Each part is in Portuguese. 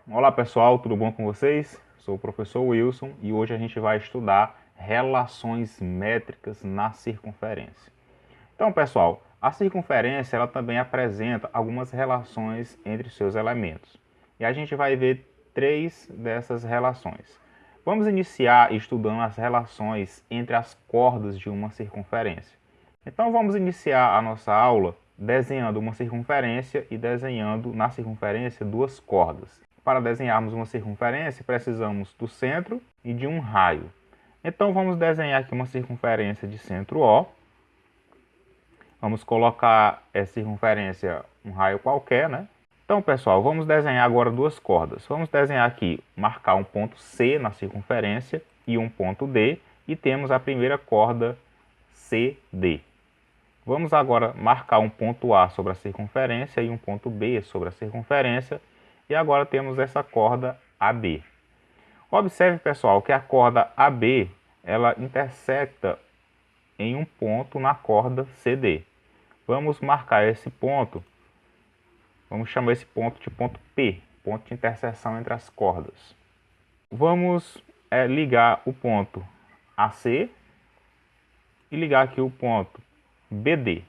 Olá pessoal, tudo bom com vocês? Sou o professor Wilson e hoje a gente vai estudar relações métricas na circunferência. Então pessoal, a circunferência ela também apresenta algumas relações entre seus elementos. E a gente vai ver três dessas relações. Vamos iniciar estudando as relações entre as cordas de uma circunferência. Então vamos iniciar a nossa aula desenhando uma circunferência e desenhando na circunferência duas cordas. Para desenharmos uma circunferência, precisamos do centro e de um raio. Então vamos desenhar aqui uma circunferência de centro O. Vamos colocar essa circunferência um raio qualquer, né? Então, pessoal, vamos desenhar agora duas cordas. Vamos desenhar aqui, marcar um ponto C na circunferência e um ponto D, e temos a primeira corda CD. Vamos agora marcar um ponto A sobre a circunferência e um ponto B sobre a circunferência, e agora temos essa corda AB. Observe, pessoal, que a corda AB ela intersecta em um ponto na corda CD. Vamos marcar esse ponto, vamos chamar esse ponto de ponto P, ponto de interseção entre as cordas. Vamos ligar o ponto AC e ligar aqui o ponto BD.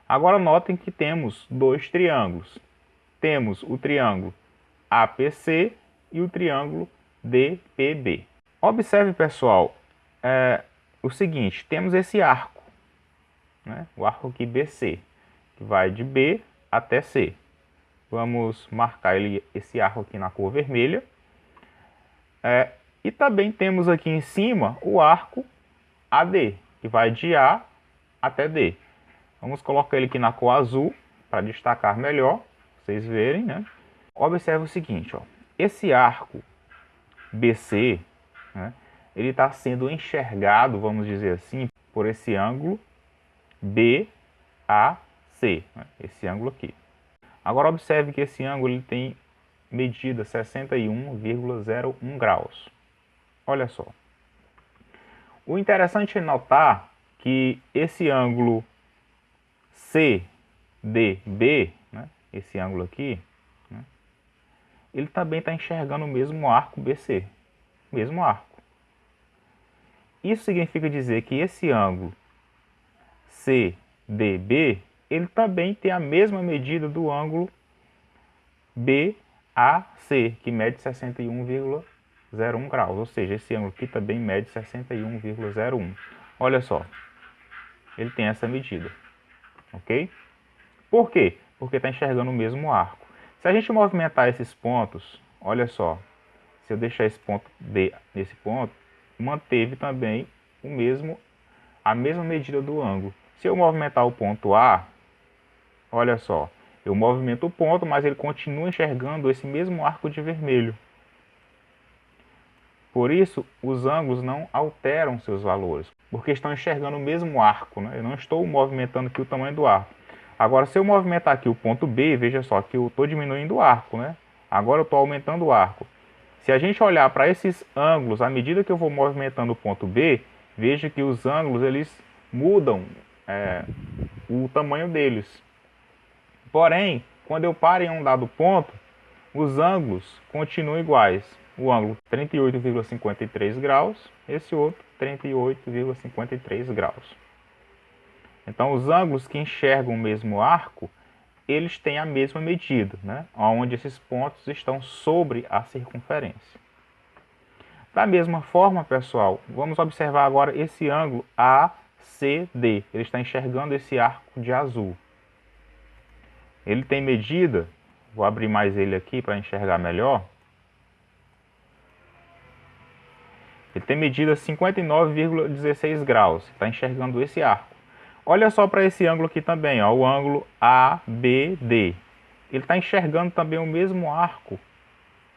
Agora notem que temos dois triângulos. Temos o triângulo APC e o triângulo DPB. Observe, pessoal, o seguinte, temos esse arco, né? O arco aqui BC, que vai de B até C. Vamos marcar esse arco aqui na cor vermelha. E também temos aqui em cima o arco AD, que vai de A até D. Vamos colocar ele aqui na cor azul, para destacar melhor, vocês verem, né? Observe o seguinte, ó, esse arco BC, né, ele está sendo enxergado, vamos dizer assim, por esse ângulo BAC, né, esse ângulo aqui. Agora observe que esse ângulo ele tem medida 61,01 graus. Olha só. O interessante é notar que esse ângulo CDB, né, esse ângulo aqui, né, ele também está enxergando o mesmo arco BC, mesmo arco. Isso significa dizer que esse ângulo CDB, ele também tem a mesma medida do ângulo BAC, que mede 61,01 graus, ou seja, esse ângulo aqui também mede 61,01. Olha só, ele tem essa medida, ok? Por quê? Porque está enxergando o mesmo arco. Se a gente movimentar esses pontos, olha só, se eu deixar esse ponto D nesse ponto, manteve também a mesma medida do ângulo. Se eu movimentar o ponto A, olha só, eu movimento o ponto, mas ele continua enxergando esse mesmo arco de vermelho. Por isso, os ângulos não alteram seus valores, porque estão enxergando o mesmo arco, né? Eu não estou movimentando aqui o tamanho do arco. Agora, se eu movimentar aqui o ponto B, veja só que eu estou diminuindo o arco, né? Agora eu estou aumentando o arco. Se a gente olhar para esses ângulos, à medida que eu vou movimentando o ponto B, veja que os ângulos eles mudam o tamanho deles. Porém, quando eu paro em um dado ponto, os ângulos continuam iguais. O ângulo 38,53 graus, esse outro 38,53 graus. Então, os ângulos que enxergam o mesmo arco, eles têm a mesma medida, né? Onde esses pontos estão sobre a circunferência. Da mesma forma, pessoal, vamos observar agora esse ângulo ACD. Ele está enxergando esse arco de azul. Ele tem medida, vou abrir mais ele aqui para enxergar melhor. Ele tem medida 59,16 graus. Está enxergando esse arco. Olha só para esse ângulo aqui também, ó, o ângulo ABD. Ele está enxergando também o mesmo arco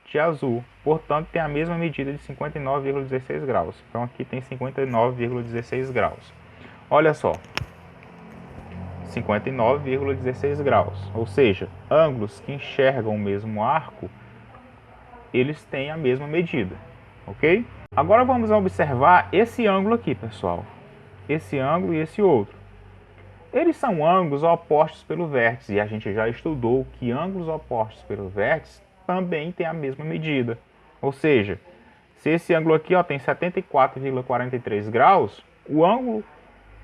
de azul. Portanto, tem a mesma medida de 59,16 graus. Então, aqui tem 59,16 graus. Olha só. 59,16 graus. Ou seja, ângulos que enxergam o mesmo arco, eles têm a mesma medida. Ok? Agora vamos observar esse ângulo aqui, pessoal. Esse ângulo e esse outro. Eles são ângulos opostos pelo vértice, e a gente já estudou que ângulos opostos pelo vértice também tem a mesma medida. Ou seja, se esse ângulo aqui ó, tem 74,43 graus, o ângulo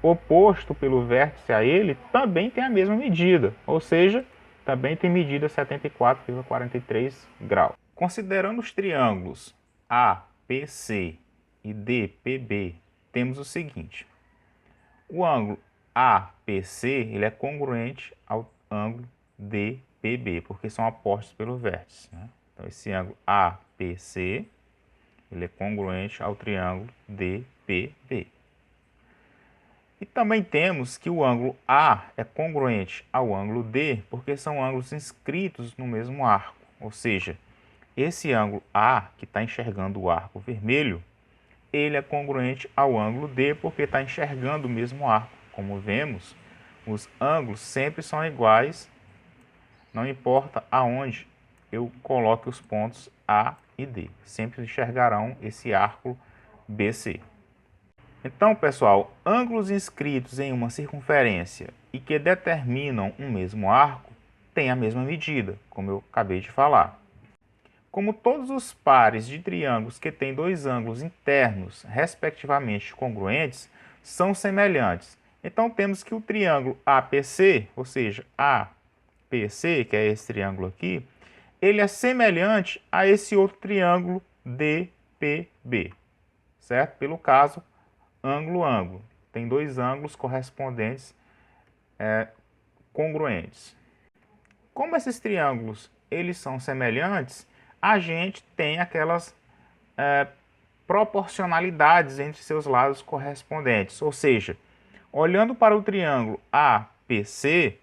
oposto pelo vértice a ele também tem a mesma medida. Ou seja, também tem medida 74,43 graus. Considerando os triângulos APC e DPB, temos o seguinte. O ângulo APC ele é congruente ao ângulo DPB, porque são opostos pelo vértice, né? Então, esse ângulo APC ele é congruente ao triângulo DPB. E também temos que o ângulo A é congruente ao ângulo D, porque são ângulos inscritos no mesmo arco. Ou seja, esse ângulo A, que está enxergando o arco vermelho, ele é congruente ao ângulo D, porque está enxergando o mesmo arco. Como vemos, os ângulos sempre são iguais, não importa aonde eu coloque os pontos A e D. Sempre enxergarão esse arco BC. Então, pessoal, ângulos inscritos em uma circunferência e que determinam um mesmo arco têm a mesma medida, como eu acabei de falar. Como todos os pares de triângulos que têm dois ângulos internos, respectivamente congruentes, são semelhantes, então temos que o triângulo APC, ou seja, APC, que é esse triângulo aqui, ele é semelhante a esse outro triângulo DPB, certo? Pelo caso, ângulo-ângulo. Tem dois ângulos correspondentes congruentes. Como esses triângulos eles são semelhantes, a gente tem aquelas proporcionalidades entre seus lados correspondentes. Ou seja, olhando para o triângulo APC,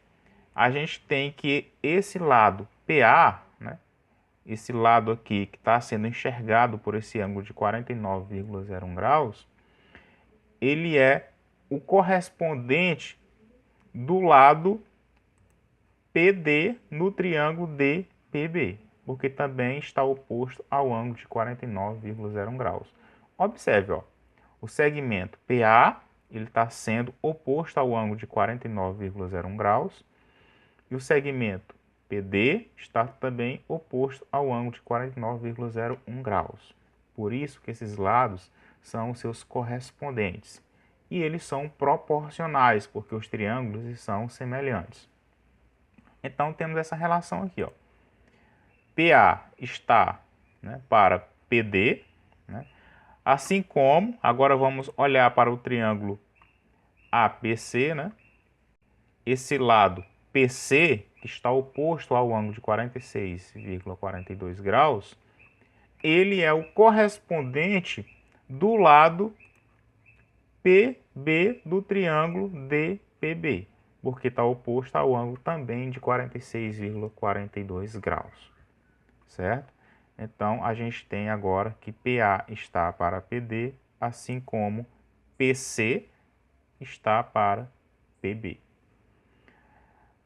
a gente tem que esse lado PA, né, esse lado aqui que está sendo enxergado por esse ângulo de 49,01 graus, ele é o correspondente do lado PD no triângulo DPB, porque também está oposto ao ângulo de 49,01 graus. Observe, ó, o segmento PA ele está sendo oposto ao ângulo de 49,01 graus e o segmento PD está também oposto ao ângulo de 49,01 graus. Por isso que esses lados são os seus correspondentes. E eles são proporcionais, porque os triângulos são semelhantes. Então, temos essa relação aqui, ó. PA está, né, para PD, né? Assim como, agora vamos olhar para o triângulo APC, né? Esse lado PC, que está oposto ao ângulo de 46,42 graus, ele é o correspondente do lado PB do triângulo DPB, porque está oposto ao ângulo também de 46,42 graus, certo? Então, a gente tem agora que PA está para PD, assim como PC está para PB.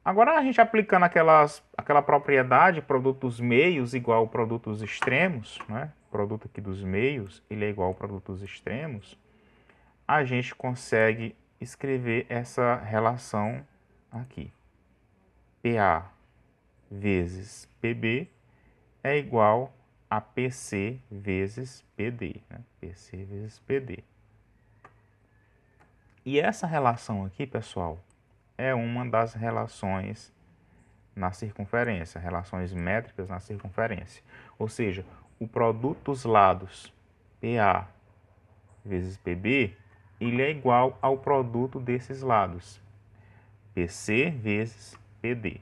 Agora, a gente aplicando aquela propriedade, produtos meios igual produtos extremos, né? O produto aqui dos meios, ele é igual ao produto dos extremos, a gente consegue escrever essa relação aqui. PA vezes PB é igual a PC vezes PD, né? PC vezes PD. E essa relação aqui, pessoal, é uma das relações na circunferência, relações métricas na circunferência. Ou seja, o produto dos lados PA vezes PB, ele é igual ao produto desses lados, PC vezes PD.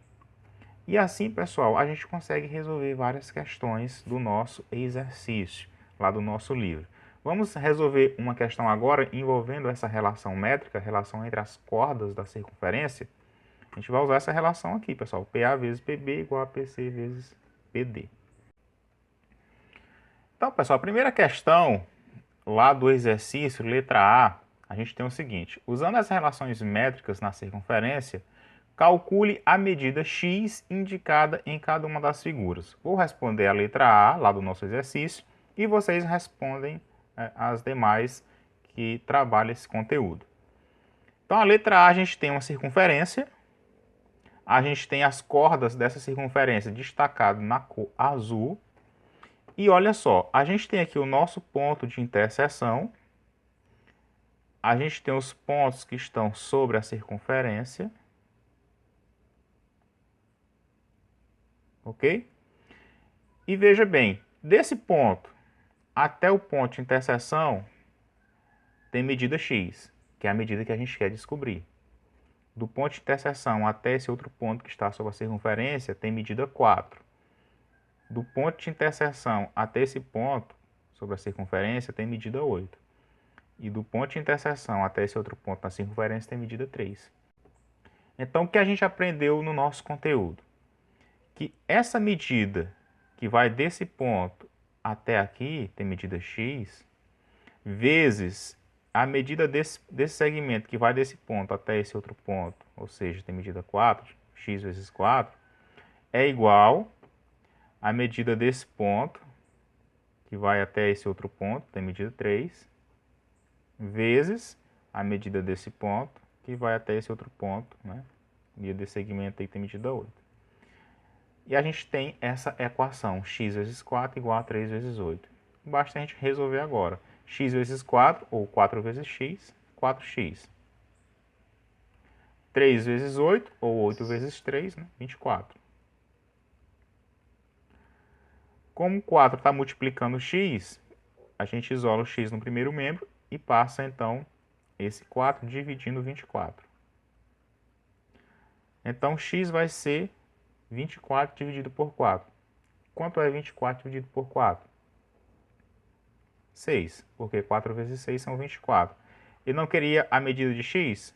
E assim, pessoal, a gente consegue resolver várias questões do nosso exercício, lá do nosso livro. Vamos resolver uma questão agora envolvendo essa relação métrica, relação entre as cordas da circunferência. A gente vai usar essa relação aqui, pessoal. PA vezes PB igual a PC vezes PD. Então, pessoal, a primeira questão lá do exercício, letra A gente tem o seguinte. Usando as relações métricas na circunferência, calcule a medida x indicada em cada uma das figuras. Vou responder a letra A, lá do nosso exercício, e vocês respondem as demais que trabalham esse conteúdo. Então, a letra A, a gente tem uma circunferência. A gente tem as cordas dessa circunferência destacado na cor azul. E olha só, a gente tem aqui o nosso ponto de interseção. A gente tem os pontos que estão sobre a circunferência. Ok? E veja bem, desse ponto até o ponto de interseção tem medida x, que é a medida que a gente quer descobrir. Do ponto de interseção até esse outro ponto que está sobre a circunferência tem medida 4. Do ponto de interseção até esse ponto sobre a circunferência tem medida 8. E do ponto de interseção até esse outro ponto na circunferência tem medida 3. Então, o que a gente aprendeu no nosso conteúdo? Que essa medida que vai desse ponto até aqui, tem medida x, vezes a medida desse segmento que vai desse ponto até esse outro ponto, ou seja, tem medida 4, x vezes 4, é igual à medida desse ponto, que vai até esse outro ponto, tem medida 3, vezes a medida desse ponto, que vai até esse outro ponto, né? Medida desse segmento aí tem medida 8. E a gente tem essa equação, x vezes 4 igual a 3 vezes 8. Basta a gente resolver agora. X vezes 4, ou 4 vezes x, 4x. 3 vezes 8, ou 8 vezes 3, né? 24. Como 4 está multiplicando x, a gente isola o x no primeiro membro e passa, então, esse 4 dividindo 24. Então, x vai ser 24 dividido por 4. Quanto é 24 dividido por 4? 6, porque 4 vezes 6 são 24. Ele não queria a medida de x?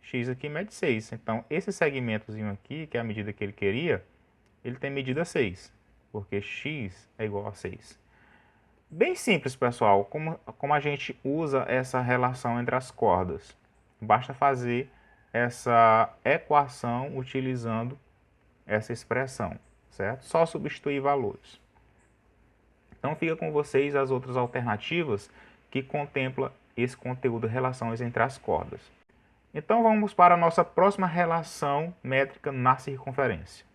X aqui mede 6. Então, esse segmentozinho aqui, que é a medida que ele queria, ele tem medida 6, porque x é igual a 6. Bem simples, pessoal, como a gente usa essa relação entre as cordas. Basta fazer essa equação utilizando essa expressão, certo? Só substituir valores. Então fica com vocês as outras alternativas que contempla esse conteúdo de relações entre as cordas. Então vamos para a nossa próxima relação métrica na circunferência.